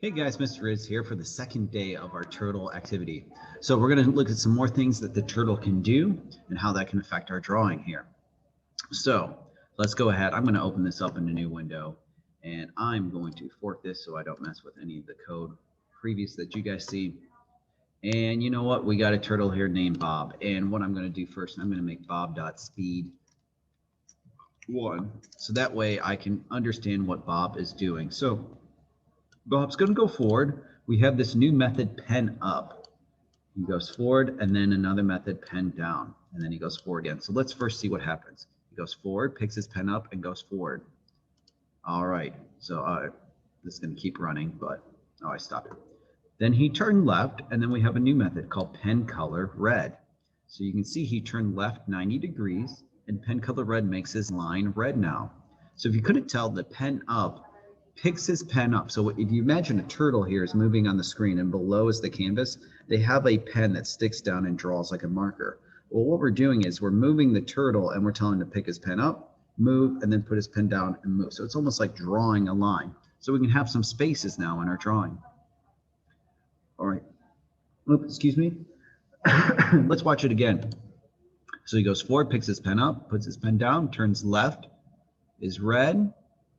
Hey guys, Mr. Riz here for the second day of our turtle activity. So we're going to look at some more things that the turtle can do and how that can affect our drawing here. So let's go ahead. I'm going to open this up in a new window and I'm going to fork this so I don't mess with any of the code previous that you guys see. And you know what? We got a turtle here named Bob. And what I'm going to do first, I'm going to make bob.speed 1. So that way I can understand what Bob is doing. So Bob's going to go forward. We have this new method, pen up. He goes forward, and then another method, pen down, and then he goes forward again. So let's first see what happens. He goes forward, picks his pen up, and goes forward. All right, so this is going to keep running, but I stopped it. Then he turned left, and then we have a new method called pen color red. So you can see he turned left 90 degrees, and pen color red makes his line red now. So if you couldn't tell, the pen up picks his pen up. So if you imagine a turtle here is moving on the screen and below is the canvas, they have a pen that sticks down and draws like a marker. Well, what we're doing is we're moving the turtle and we're telling him to pick his pen up, move, and then put his pen down and move. So it's almost like drawing a line. So we can have some spaces now in our drawing. All right. Oops, excuse me. Let's watch it again. So he goes forward, picks his pen up, puts his pen down, turns left, is red,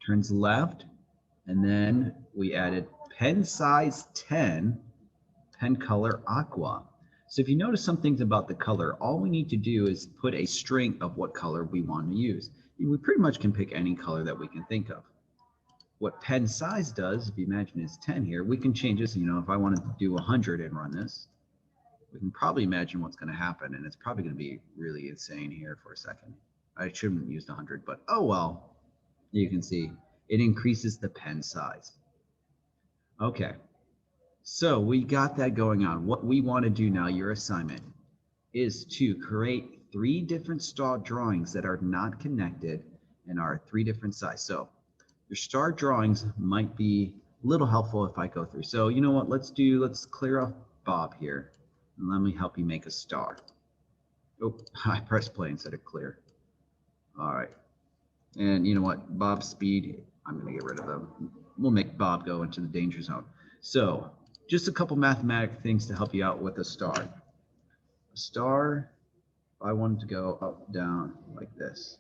turns left, and then we added pen size 10, pen color aqua. So if you notice some things about the color, all we need to do is put a string of what color we want to use. We pretty much can pick any color that we can think of. What pen size does, if you imagine is 10 here, we can change this. You know, if I wanted to do 100 and run this, we can probably imagine what's going to happen, and it's probably going to be really insane here for a second. I shouldn't have used 100, but oh well. You can see it increases the pen size. Okay, so we got that going on. What we want to do now, your assignment, is to create 3 different star drawings that are not connected and are 3 different sizes. So your star drawings might be a little helpful if I go through. So you know what, let's clear off Bob here and let me help you make a star. Oh, I pressed play instead of clear. All right. And you know what, Bob's speed, I'm going to get rid of them. We'll make Bob go into the danger zone. So just a couple mathematic things to help you out with a star. A star, if I wanted to go up, down like this,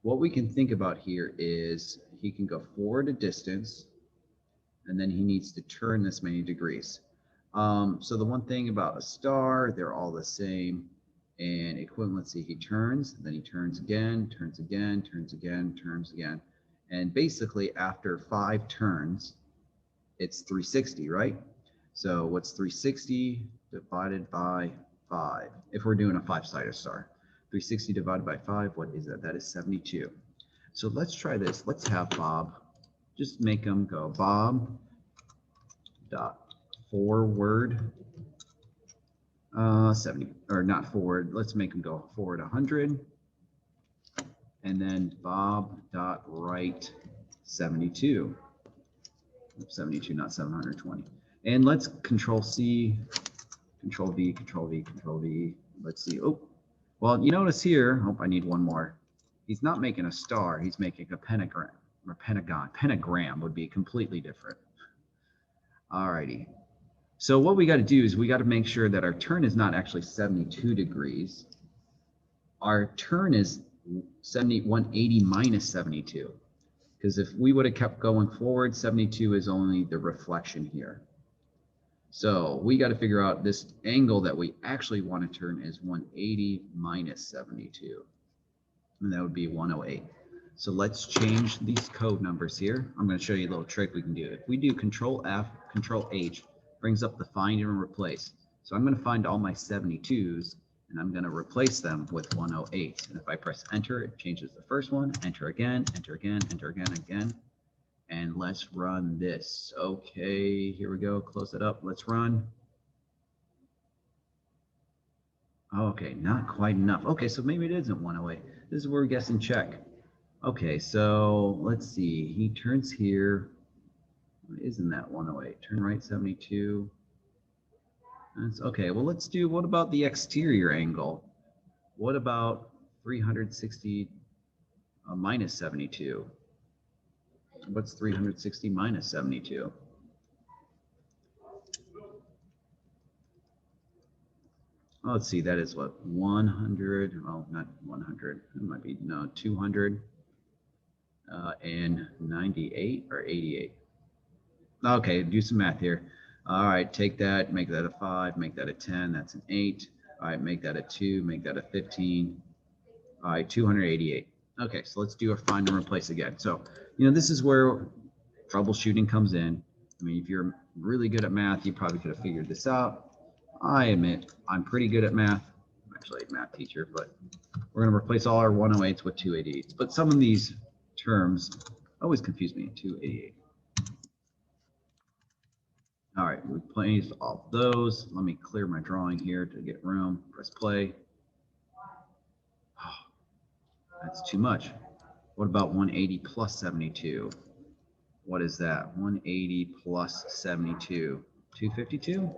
what we can think about here is he can go forward a distance, and then he needs to turn this many degrees. So the one thing about a star, they're all the same. And equivalency, he turns, then he turns again, turns again, turns again, turns again. And basically after 5 turns, it's 360, right? So what's 360 divided by 5? If we're doing a 5-sided star, 360 divided by 5, what is that? That is 72. So let's try this. Let's have Bob, just make him go Bob dot forward 70, or not forward, let's make them go forward 100, and then Bob dot right 72, 72, not 720. And let's control C, control V, control V, control V. Let's see. Oh, well, you notice here, I need one more. He's not making a star, he's making a pentagram or pentagon. Pentagram would be completely different. Alrighty. So what we got to do is we got to make sure that our turn is not actually 72 degrees. Our turn is 180 minus 72. Because if we would have kept going forward, 72 is only the reflection here. So we got to figure out this angle that we actually want to turn is 180 minus 72. And that would be 108. So let's change these code numbers here. I'm going to show you a little trick we can do. If we do Control F, Control H, brings up the find and replace. So I'm going to find all my 72s and I'm going to replace them with 108. And if I press enter, it changes the first one. Enter again, enter again, enter again, again. And let's run this. Okay, here we go. Close it up. Let's run. Okay, not quite enough. Okay, so maybe it isn't 108. This is where we're guessing check. Okay, so let's see. He turns here. Isn't that 108? Turn right 72. That's okay. Well, let's do, what about the exterior angle? What about 360 minus 72? What's 360 minus 72? Oh, let's see, that is what, 100, oh, not 100, it might be, no, 200 and 98 or 88. Okay, do some math here. All right, take that, make that a 5, make that a 10, that's an 8. All right, make that a 2, make that a 15. All right, 288. Okay, so let's do a find and replace again. So, this is where troubleshooting comes in. I mean, if you're really good at math, you probably could have figured this out. I admit I'm pretty good at math. I'm actually a math teacher, but we're going to replace all our 108s with 288s. But some of these terms always confuse me. 288. All right, we placed all those. Let me clear my drawing here to get room. Press play. Oh, that's too much. What about 180 plus 72? What is that? 180 plus 72. 252?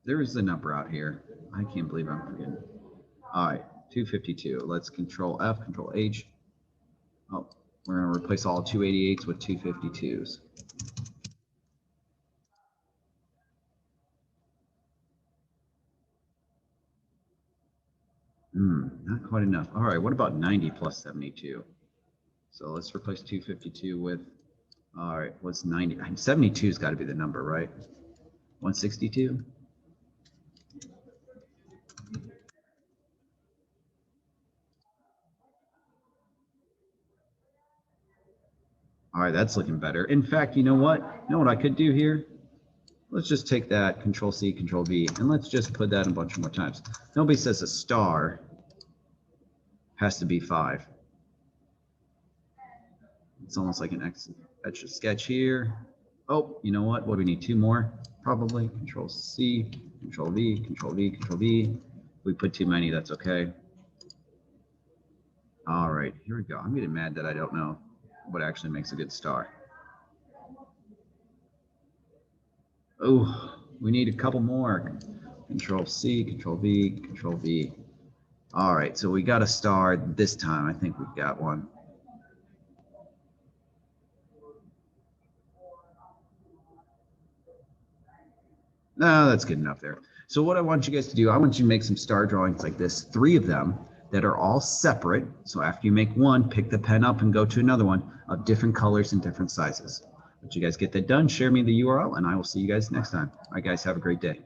There is the number out here. I can't believe I'm forgetting. All right, 252. Let's Control F, Control H. Oh, we're going to replace all 288s with 252s. Not quite enough. All right, what about 90 plus 72? So let's replace 252 with, all right, what's 90? 72's got to be the number, right? 162? All right, that's looking better. In fact, you know what? You know what I could do here? Let's just take that, Control C, Control V, and let's just put that a bunch more times. Nobody says a star has to be 5. It's almost like an extra sketch here. Oh, you know what? What do we need? 2 more? Probably. Control C, Control V, Control V, Control V. If we put too many, that's okay. All right, here we go. I'm getting mad that I don't know what actually makes a good star. Oh, we need a couple more. Control C, Control V, Control V. All right, so we got a star this time. I think we've got one. No, that's good enough there. So what I want you guys to do, I want you to make some star drawings like this, 3 of them that are all separate. So after you make one, pick the pen up and go to another one of different colors and different sizes. Once you guys get that done, share me the URL and I will see you guys next time. All right, guys, have a great day.